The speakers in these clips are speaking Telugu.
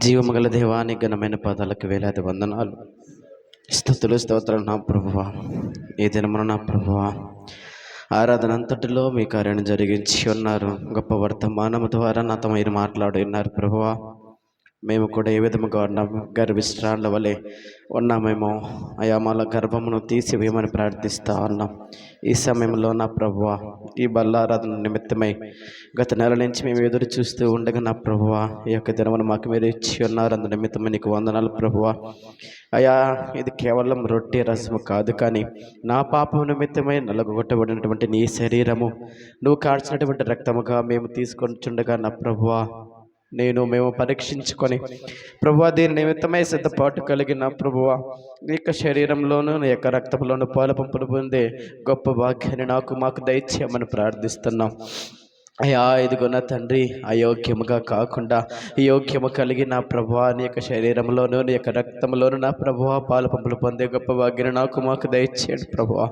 జీవమగల దేవాని ఘనమైన పాదాలకు వేలాది వందనాలు, స్తుతులు, స్తోత్రాలు నా ప్రభువా. ఈ దినమున నా ప్రభువా, ఆరాధన అంతటిలో మీ కార్యాన్ని జరిగించి ఉన్నారు. గొప్ప వర్తమానము ద్వారా నాతో మీరు మాట్లాడి ఉన్నారు ప్రభువా. మేము కూడా ఏ విధముగా ఉన్నాము, గర్విష్ఠాల వలె ఉన్నామేమో అయా, మాల గర్భమును తీసివేయమని ప్రార్థిస్తా ఉన్నాం. ఈ సమయంలో నా ప్రభువా, ఈ బల్లారాధన నిమిత్తమై గత నెల నుంచి మేము ఎదురు చూస్తూ ఉండగా నా ప్రభువా, ఈ యొక్క దినమును మాకు మీరు ఇచ్చి ఉన్నారు. అందు నిమిత్తమై నీకు వందనాలు ప్రభువా. అయా, ఇది కేవలం రొట్టె రసము కాదు, కానీ నా పాపం నిమిత్తమై నలగొట్టబడినటువంటి నీ శరీరము, నువ్వు కాల్చినటువంటి రక్తముగా మేము తీసుకొనిచుండగా నా ప్రభువా, మేము పరీక్షించుకొని ప్రభువా, దీని నిమిత్తమై సిద్ధపాటు కలిగిన ప్రభువా, నీ యొక్క శరీరంలోనూ నీ యొక్క రక్తంలోనూ పాలు పంపులు పొందే గొప్ప భాగ్యాన్ని మాకు దయచేయమని ప్రార్థిస్తున్నాం. అయ్యా, ఇదిగోన తండ్రి, అయోగ్యముగా కాకుండా యోగ్యము కలిగిన ప్రభువా, నీ యొక్క శరీరంలోనూ నీ యొక్క రక్తంలోనూ నా ప్రభువా పాలు పంపులు పొందే గొప్ప భాగ్యాన్ని మాకు దయచేయండి ప్రభువా.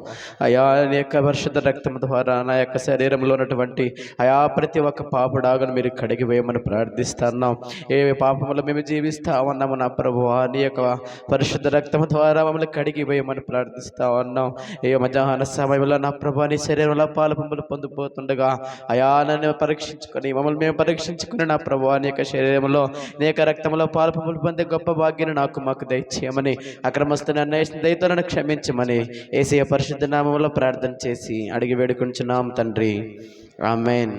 అయా, నీ యొక్క పరిశుద్ధ రక్తం ద్వారా నా యొక్క శరీరంలో ఉన్నటువంటి అయా ప్రతి ఒక్క పాపడాగను మీరు కడిగి వేయమని ప్రార్థిస్తున్నాం. ఏ పాపములు మేము జీవిస్తా ఉన్నాము నా ప్రభువా, నీ యొక్క పరిశుద్ధ రక్తం ద్వారా మమ్మల్ని కడిగి వేయమని ప్రార్థిస్తా ఉన్నాం. ఏ మధ్యాహ్న సమయంలో నా ప్రభువా, నీ శరీరంలో పాలు పంపులు పొందిపోతుండగా అయా పరీక్షించుకొని మమ్మల్ని మేము పరీక్షించుకుని నా ప్రభువా, నీ యొక్క శరీరంలో నీ యొక్క రక్తంలో పాలు పంపులు పొందే గొప్ప భాగ్యాన్ని మాకు దయచేయమని, అక్రమస్తుని అన్వేషణ దయతో నన్ను క్షమించమని యేసయ్య పరిశుద్ధ నామములో ప్రార్థన చేసి అడిగి వేడుకుంటున్నాం తండ్రి, ఆమేన్.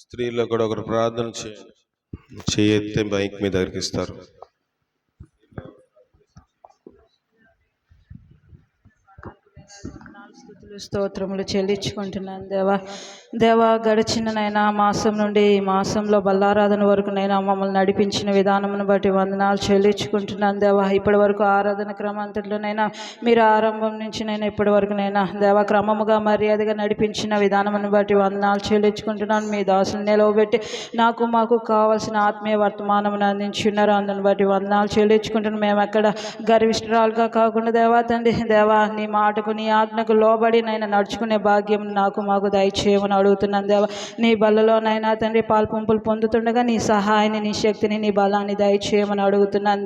స్త్రీల్లో కూడా ఒకరు ప్రార్థన చేయెత్తే బైక్ మీద అరికిస్తారు. స్తోత్రములు చెల్లించుకుంటున్నాను దేవా. గడిచిన నైనా మాసం నుండి ఈ మాసంలో బల్లారాధన వరకు నైనా మమ్మల్ని నడిపించిన విధానమును బట్టి వందనాలు చెల్లించుకుంటున్నాను దేవా. ఇప్పటి వరకు ఆరాధన క్రమంతట్లోనైనా మీరు ఆరంభం నుంచి నేను ఇప్పటి వరకు నైనా దేవా క్రమముగా మర్యాదగా నడిపించిన విధానమును బట్టి వందనాలు చెల్లించుకుంటున్నాను. మీ దాసులు నిలవబెట్టి మాకు కావాల్సిన ఆత్మీయ వర్తమానమును అందించున్నారు. అందుని బట్టి వందనాలు చెల్లించుకుంటున్నాను. మేము ఎక్కడ గర్విష్ఠురాలుగా కాకుండా దేవా తండ్రి, దేవా నీ మాటకు నీ ఆజ్ఞకు లోబడి నైనా నడుచుకునే భాగ్యం మాకు దయచేయమని అడుగుతున్నాను దేవా. నీ బలలోనైనా తండ్రి పాలు పంపులు పొందుతుండగా నీ సహాయాన్ని, నీ శక్తిని, నీ బలాన్ని దయచేయమని అడుగుతున్నాను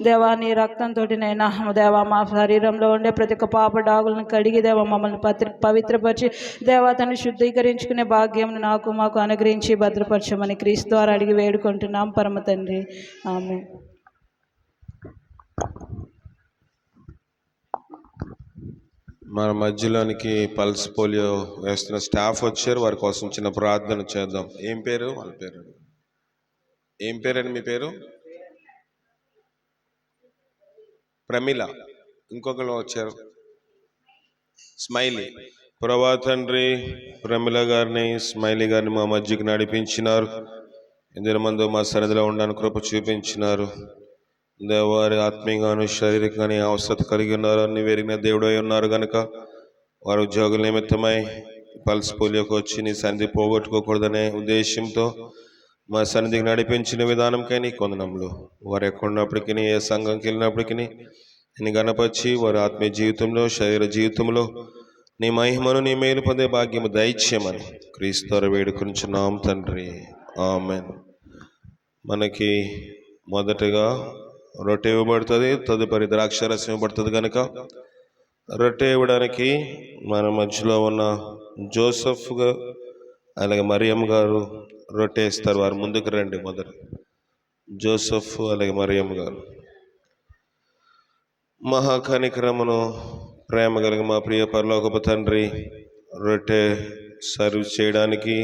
దేవా. నీ రక్తంతో నైనా దేవా మా శరీరంలో ఉండే ప్రతి ఒక్క పాప డాగులను కడిగి దేవా మమ్మల్ని పవిత్రపరిచి దేవా తను శుద్ధీకరించుకునే భాగ్యం మాకు అనుగ్రహించి భద్రపరచమని క్రీస్తు ద్వారా అడిగి వేడుకుంటున్నాం పరమ తండ్రి, ఆమేన్. మన మధ్యలోనికి పల్స్ పోలియో వేస్తున్న స్టాఫ్ వచ్చారు. వారి కోసం చిన్న ప్రార్థన చేద్దాం. ఏం పేరు? వాళ్ళ పేరు ఏం పేరండి? మీ పేరు? ప్రమిళ. ఇంకొకరు వచ్చారు, స్మైలీ. ప్రభా తండ్రి, ప్రమిళ గారిని, స్మైలీ గారిని మా మధ్యకి నడిపించినారు. ఇందరి మందు మా సన్నిధిలో ఉండడానికి కృప చూపించినారు. దేవారి ఆత్మీయంగాను శారీరకంగానే అవసరత కలిగి ఉన్నారు. అన్ని వెరిగిన దేవుడై ఉన్నారు కనుక వారి ఉద్యోగుల నిమిత్తమై పల్స్ పోలియోకి వచ్చి నీ సన్నిధి పోగొట్టుకోకూడదనే ఉద్దేశంతో మా సన్నిధికి నడిపించిన విధానంకై నీకు వందనములు. వారు ఎక్కడున్నప్పటికీ, ఏ సంఘంకి వెళ్ళినప్పటికీ నేను గణపరిచి వారి ఆత్మీయ జీవితంలో, శరీర జీవితంలో నీ మహిమను, నీ మేలు పొందే భాగ్యము దయచేయమని క్రీస్తు వేడుకొంచున్నాం తండ్రి, ఆమేన్. మనకి మొదటగా రొట్టె ఇవ్వబడుతుంది, తదుపరి ద్రాక్షరసం ఇవ్వబడుతుంది. కనుక రొట్టె ఇవ్వడానికి మన మధ్యలో ఉన్న జోసెఫ్ అలాగే మరియమ్మ గారు రొట్టె ఇస్తారు. వారు ముందుకు రండి. మొదట జోసెఫ్ అలాగే మరియమ్మ గారు. మహాకనికరమును ప్రేమ కలిగి మా ప్రియ పరలోకపు తండ్రి, రొట్టె సర్వ్ చేయడానికి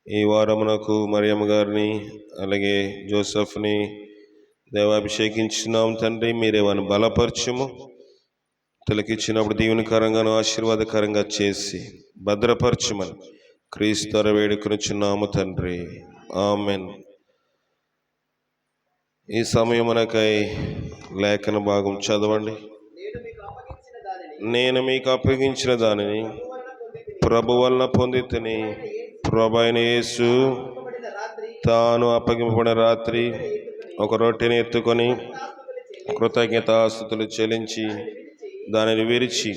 ఈ వారమునకు మరియమ్మ గారిని అలాగే జోసెఫ్ని దేవాభిషేకించున్నాం తండ్రి. మీరే వారిని బలపరచుము. తిలకిచ్చినప్పుడు దీవెనకరంగాను ఆశీర్వాదకరంగా చేసి భద్రపరచుమని క్రీస్తు వేడుకొనుచున్నాము తండ్రి, ఆమేన్. ఈ సమయమునకై లేఖన భాగం చదవండి. నేను మీకు అప్పగించిన దానిని ప్రభు వలన పొందితిని. ప్రభు అయిన యేసు తాను అప్పగింపబడిన రాత్రి ఒక రొట్టెని ఎత్తుకొని కృతజ్ఞతాస్తుతులు చెల్లించి దానిని విరిచి,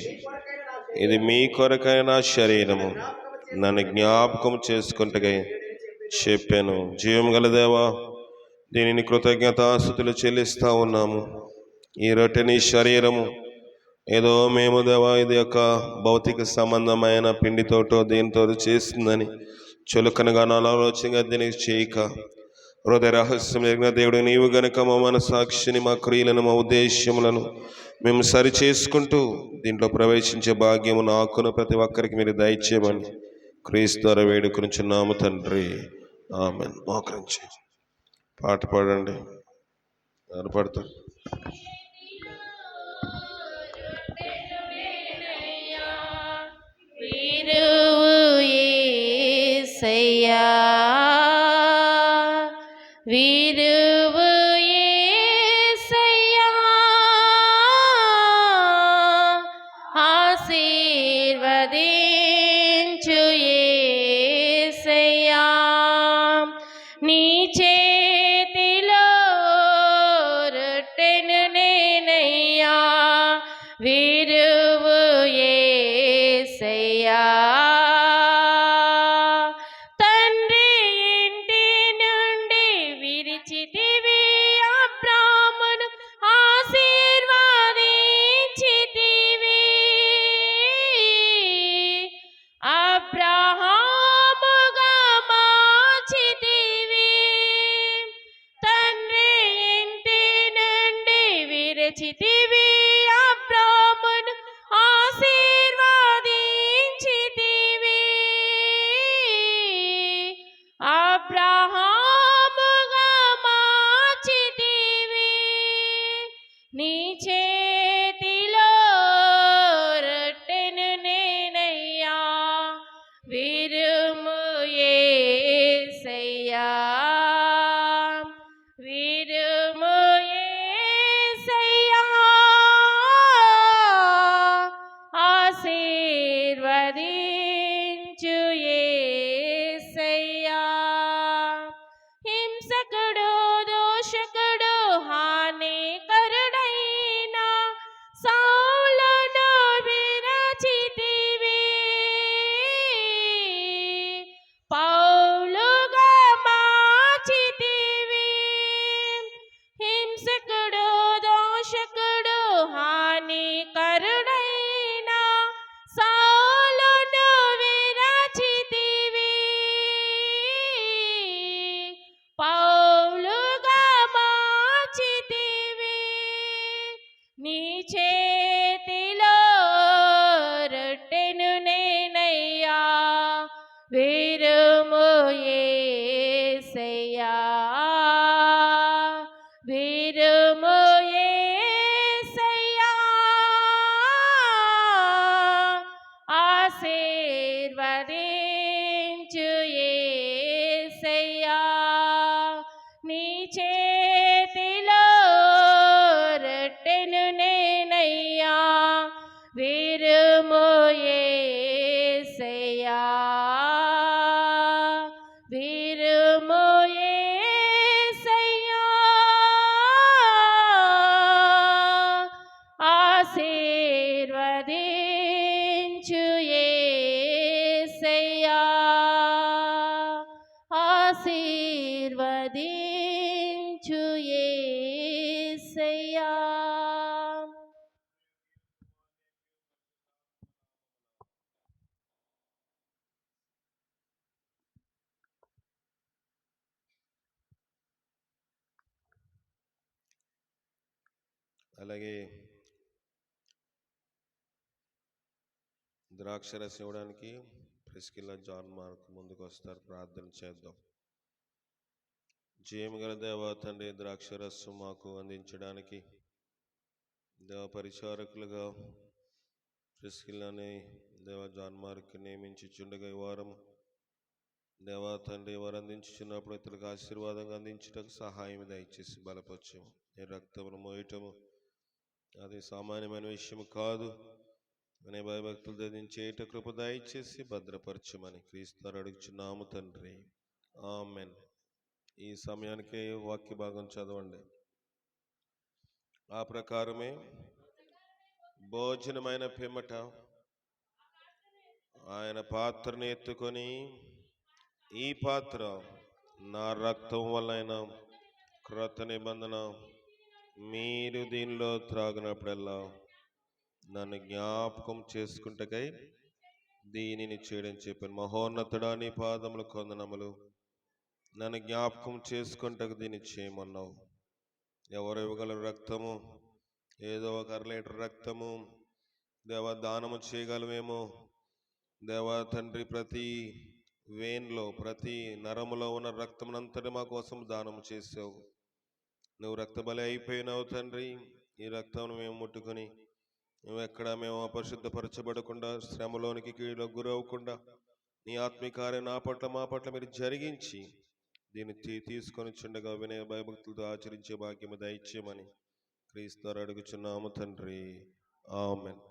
ఇది మీ కొరకైన శరీరము, నన్ను జ్ఞాపకం చేసుకుంటే చెప్పాను. జీవం గల దేవా, దీనిని కృతజ్ఞతాస్తుతులు చెల్లిస్తా ఉన్నాము. ఈ రొట్టెని శరీరము ఏదో మేము దేవా ఇది యొక్క భౌతిక సంబంధమైన పిండితోటో దీనితో చేసిందని చులకనగా ఆలోచనగా దీనికి చేయక, హృదయ రహస్యం ఎరిగిన దేవుడు నీవు గనుక మా మనసాక్షిని, మా క్రియలను, మా ఉద్దేశ్యములను మేము సరి చేసుకుంటూ దీంట్లో ప్రవేశించే భాగ్యము నాకును ప్రతి ఒక్కరికి మీరు దయచేయమని క్రీస్తు ద్వారా వేడుకొనుచున్నాము తండ్రి. ఆమేన్. మోకరించి పాట పాడండి. ఎవరు పాడతారు? యేసయ్యా, విరువు యేసయ్యా, ఆశీర్వదించు యేసయ్యా, నీ చేతిలో రొట్టెను నేనయ్యా, విరువు యేసయ్యా. తండ్రి ఇంటి నుండి విరిచితివి అబ్రామును ఆశీర్వదించితివి, అబ్రహాముగా మార్చితివి. తండ్రి ఇంటి నుండి విరిచితివి అబ్రామును ఆశీర్వదించితివి, అబ్రహాముగా మార్చితివి. నీ చేతిలో రొట్టెను నేనయ్యా, విరుము యేసయ్యా, విరుము యేసయ్యా, ఆశీర్వదించు యేసయ్యా. హింసకుడు, దోషకుడు, హానికరుడైన సౌలును విరచితివి, పౌలుగా మార్చితివి. హింసకుడు, దోషకుడు, హానికరుడైన సౌలును విరచితివి, పౌలుగా మార్చితివి. నీ చేతిలో రొట్టెను నేనయ్యా, విరుము యేసయ్యా, విరుము యేసయ్యా, ఆశీర్వదించు యేసయ్యా. నీ చేతిలో రొట్టెను నేనయ్యా, విరుము యేసయ్యా, విరుము యేసయ్యా, ఆశీర్వదించు యేసయ్యా, ఆశీర్వదించు యేసయ్యా. అలాగే ద్రాక్షరసం ఇవ్వడానికి ప్రిస్కిల్లా, జాన్ మార్క్ ముందుకు వస్తారు. ప్రార్థన చేద్దాం. జీవం గల దేవా తండ్రి, ద్రాక్షరసం మాకు అందించడానికి దేవ పరిచారకులుగా ప్రిస్కిల్లాని దేవ జాన్ మార్క్ నియమించుచుండగా ఈ వారము దేవా తండ్రి వారు అందించుచున్నప్పుడు ఇతరులకు ఆశీర్వాదంగా అందించటకు సహాయం దయచేసి బలపరచము. నీ రక్తమును మోయటము అది సామాన్యమైన విషయం కాదు అనే భయభక్తులు ధరించేట కృప దయచేసి భద్రపరచమని క్రీస్తు అడుగుచున్నాము తండ్రి. ఆమెన్. ఈ సమయానికి వాక్య భాగం చదవండి. ఆ ప్రకారమే భోజనమైన పిమ్మట ఆయన పాత్రను ఎత్తుకొని, ఈ పాత్ర నా రక్తం వలన క్రొత్త నిబంధన మీరు దీనిలో త్రాగినప్పుడల్లా నన్ను జ్ఞాపకం చేసుకుంటకై దీనిని చేయడం చెప్పాను. మహోన్నతుడా నీ పాదములు కొందనములు. నన్ను జ్ఞాపకం చేసుకుంటకు దీన్ని చేయమన్నావు. ఎవరు ఇవ్వగలరు రక్తము? ఏదో ఒక 1 లీటర్ రక్తము దేవా దానము చేయగలమేమో. దేవా తండ్రి, ప్రతి వేన్లో ప్రతి నరములో ఉన్న రక్తమునంతటి మా కోసం దానము చేసావు. నువ్వు రక్తబలి అయిపోయినావు తండ్రి. ఈ రక్తం మేము ముట్టుకొని మేము అపరిశుద్ధపరచబడకుండా, శ్రమలోనికి కీడులో గురవకుండా నీ ఆత్మీకార్యం నా పట్ల మా పట్ల మీరు జరిగించి దీన్ని తీసుకొని చుండగా వినయ భయభక్తులతో ఆచరించే భాగ్యము దయచేయమని క్రీస్తు అడుగుచున్నాము తండ్రి. ఆమేన్.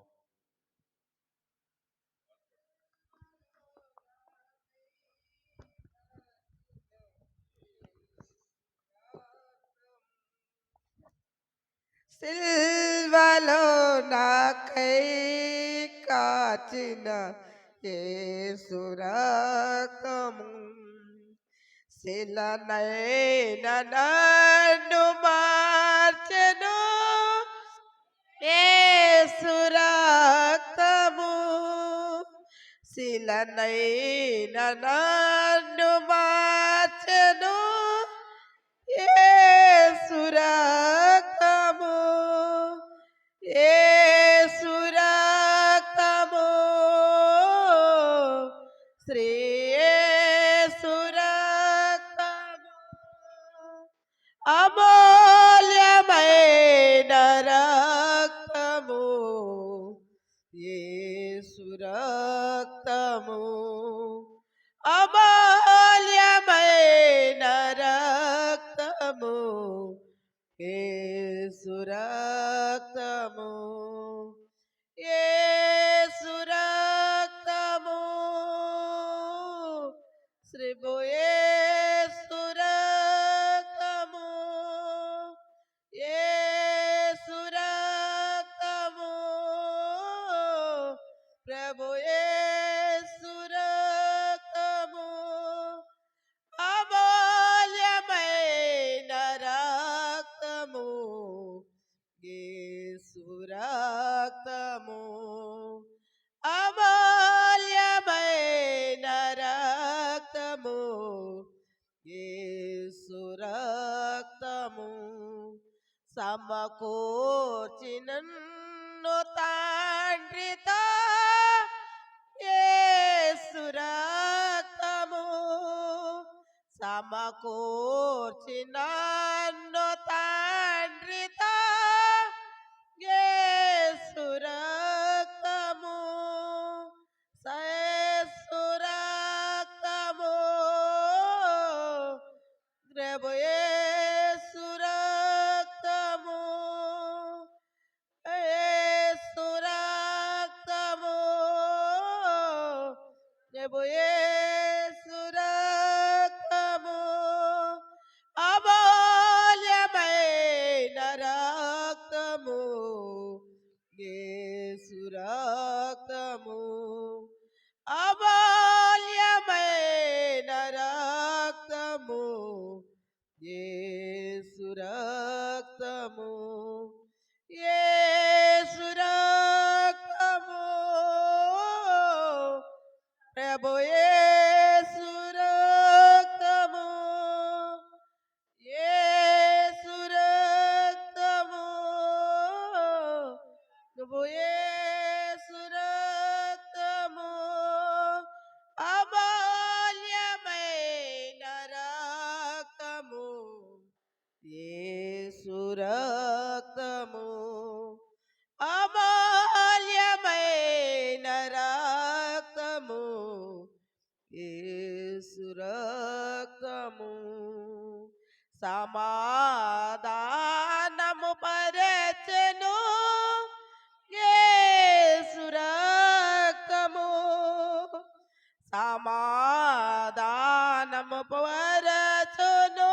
సిల్వలో నాకై కాచిన యేసు రక్తము శిలనైన నన్ను మార్చెను. యేసు రక్తము శిలనైన నన్ను మార్చెను. యేసు రక్తము, యేసు రక్తము, శ్రీ యేసు రక్తము, అమూల్యమైన రక్తము, యేసు రక్తము, అమూల్యమైన రక్తము, యేసు రక్తము, యేసు రక్తము, శ్రీ యేసు రక్తము, యేసు రక్తము, ప్రభు యేసు రక్తము, అమూల్యమైన రక్తము, యేసు రక్తము, అమూల్యమైన రక్తము, యేసు రక్తము, సమకూర్చినన్ను తండ్రితో యేసు రక్తము, సమకూర్చినన్ను తండ్రితో యేసు రక్తము, యేసు రక్తము, ప్రభు యేసు రక్తము, యేసు రక్తము, ప్రభు యేసు రక్తము, అమూల్యమైన రక్తము, యేసు రక్తము, అమూల్యమైన రక్తము, యేసు రక్తము, యేసు రక్తము, ప్రభు యేసు రక్తము, యేసు రక్తము, ప్రభు యేసు రక్తము, అమూల్యమైన రక్తము, యేసు రక్తము, అమూల్యమైన రక్తము, యేసు రక్తము, సమాధానము పరచెను యేసు రక్తము, సమాధానము పరచెను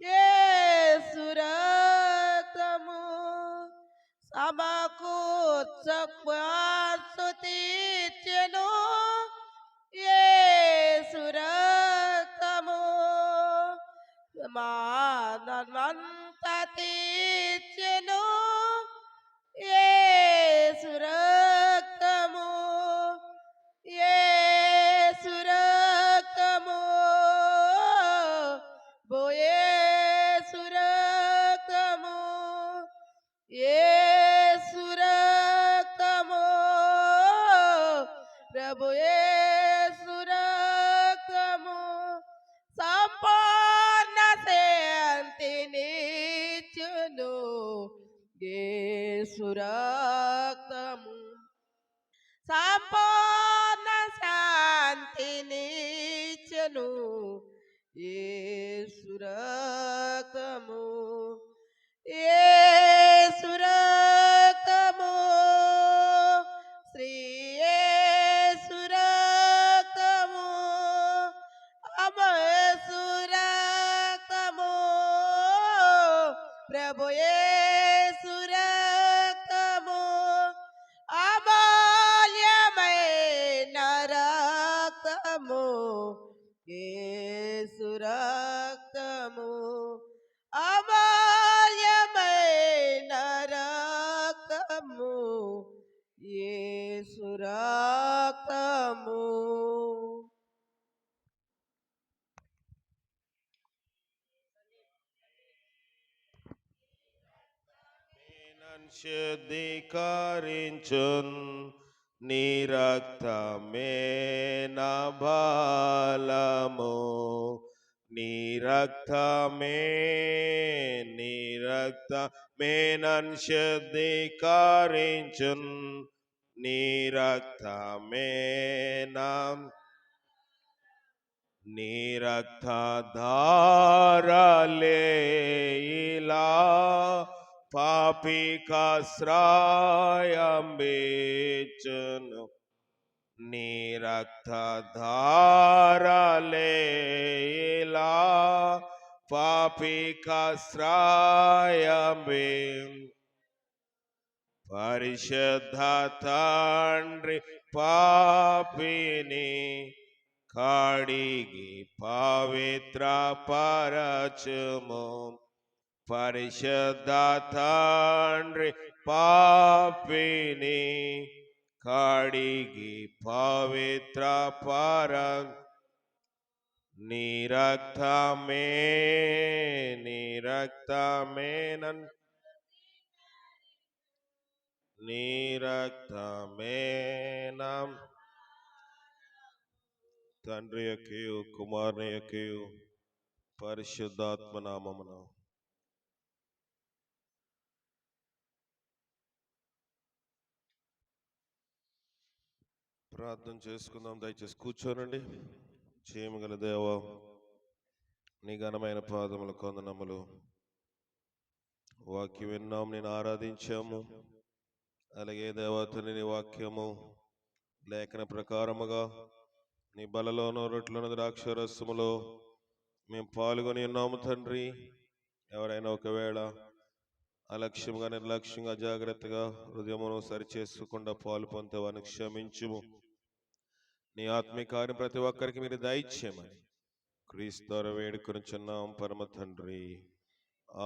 యేసు రక్తము, సమకూర్చు తీర్చెను యేసు రక్తము, సమానమంతా తీర్చెను యేసు రక్తము, యేసు రక్తము, యేసు రక్తము, యేసు రక్తము, ప్రభు యేసు రక్తము సంపూర్ణ శాంతినిచ్చును. యేసు రక్తము సంపూర్ణ శాంతినిచ్చును. యేసు రక్తము, యేసు రక్తము, శ్రీ యేసు రక్తము, యేసు రక్తము, ప్రభు యేసు రక్తము, అమూల్యమైన రక్తము, యేసు రక్తము, అమూల్యమైన రక్తము, యేసు రక్తము. శుద్ధీకరించున్ నీ రక్తమే నా బలము, నీ రక్తమే నన్ను శుద్ధీకరించున్, నీ రక్తమే నీ రక్తధారలే ఇలా పాపికాశ్రయం బీచును, నీ రక్తధారలే ఇలా పాపికాశ్రయం పరిశుద్ధ తండ్రి పాపిని కడిగి పవిత్ర పరచుము, పరిశుద్ధ తండ్రి పాపిని కడిగి పవిత్ర నీ రక్తమే నీ రక్తమే తండ్రి యొక్కయు కుమారుని యొక్కయు పరిశుద్ధాత్మ నామమున ప్రార్థన చేసుకుందాం. దయచేసి కూర్చోనండి. చేయమగల దేవా, నీ ఘనమైన పాదముల కొందనములు. వాక్యం విన్నాము, నేను ఆరాధించాము. అలాగే దేవతని నీ వాక్యము లేఖన ప్రకారముగా నీ బలలోనూ రొట్టెలోను ద్రాక్షరసములో మేము పాల్గొని ఉన్నాము తండ్రి. ఎవరైనా ఒకవేళ అలక్ష్యంగా నిర్లక్ష్యంగా జాగ్రత్తగా హృదయమును సరిచేసుకోకుండా పాలు పొందే వారిని క్షమించుము. నీ ఆత్మీకార్యం ప్రతి ఒక్కరికి మీరు దయచేయమని క్రీస్తు ద్వారా వేడుకొనుచున్నాం పరమ తండ్రి,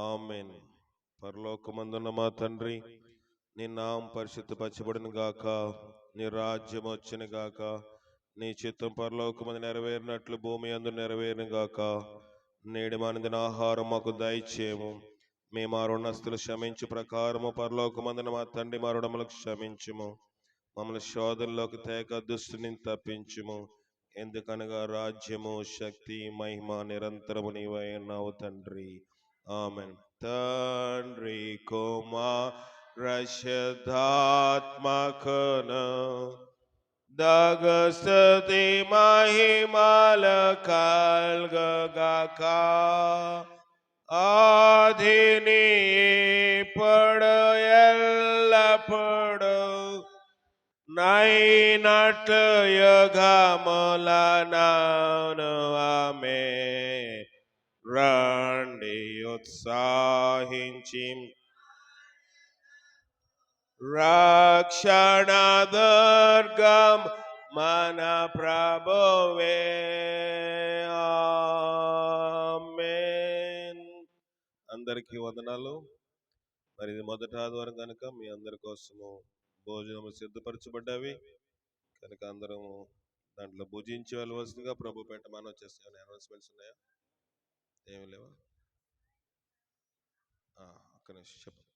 ఆమేన్. పరలోకమందున్న మా తండ్రి, నీ నామం పరిశుద్ధపరచబడును గాక, నీ రాజ్యం వచ్చును గాక, నీ చిత్తం పరలోకమందు నెరవేరినట్లు భూమి అందు నెరవేరును గాక. నేడు మా అనుదిన ఆహారం మాకు దయచేయము. మేము ఆ రుణస్తులు క్షమించు ప్రకారము పరలోకమందున మా తండ్రి మా రుణములకు క్షమించుము. మమ్మల్ని శోధనలోకి తేక దుష్టుని తప్పించుము. ఎందుకనగా రాజ్యము, శక్తి, మహిమ నిరంతరము నీవై ఉన్నావు తండ్రి, ఆమేన్. తండ్రి కుమార పరిశుద్ధాత్మకును దగస్తుతి మహిమల కల్గగాక. ఆదిని ఇప్పుడు ఎల్లప్పుడు నైనట్లు యుగములనను ఆమేన్. రండి ఉత్సాహించి రక్షణ దుర్గం మన ప్రభువే, ఆమేన్. అందరికీ వందనాలు. మరి ఇది మొదటి ఆదివారం కనుక మీ అందరి కోసము భోజనము సిద్ధపరచబడ్డవి కనుక అందరము దాంట్లో భుజించి వెళ్ళవలసిందిగా ప్రభు పేట మనం చేస్తే అనౌన్స్మెంట్స్ ఉన్నాయా? ఏమి లేవా? ఒక్క నిమిషం చెప్పు.